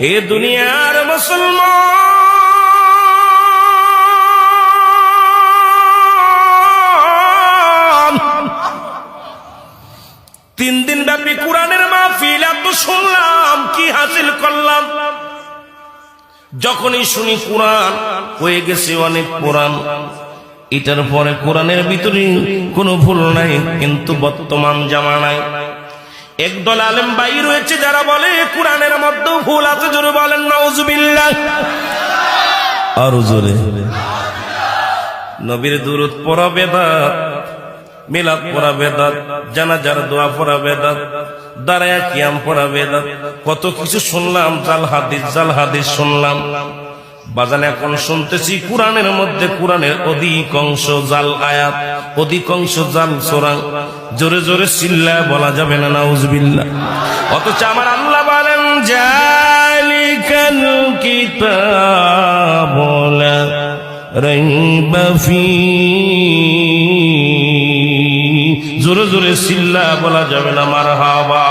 হে দুনিয়ার মুসলমান, 3 দিন ব্যাপী কোরআনের মাহফিল এত শুনলাম, কি হাসিল করলাম? যখনই শুনি কোরআন, হয়ে গেছে অনেক কোরআন, এটার পরে কোরআনের ভিতরে কোনো ভুল নাই। কিন্তু বর্তমান জামানায় একদল আলেম ভাই রয়েছে যারা বলে কোরআনের মধ্যে ভুল আছে। জোরে বলেন নাউজুবিল্লাহ। আর জোরে। নবীর দুরূদ পড়া বেদাত, মিলাদ পড়া বেদাত, জানাজার দোয়া পড়া বেদাত, দাঁড়ায়া কিয়াম পড়া বেদাত, কত কিছু শুনলাম। জাল হাদিস শুনলাম। বাজান এখন শুনতেছি কোরআনের মধ্যে কোরআনের অধিকাংশ জাল আয়াত, অধিকাংশ জাল সূরা। জোরে জোরে চিল্লায় বলা যাবে না নাউজুবিল্লাহ। অথচ আমার আল্লাহ বলেন জালিকাল কিতাবু লা রাইবা ফীহি। জোরে জোরে চিল্লায় বলা যাবে না মারহাবা।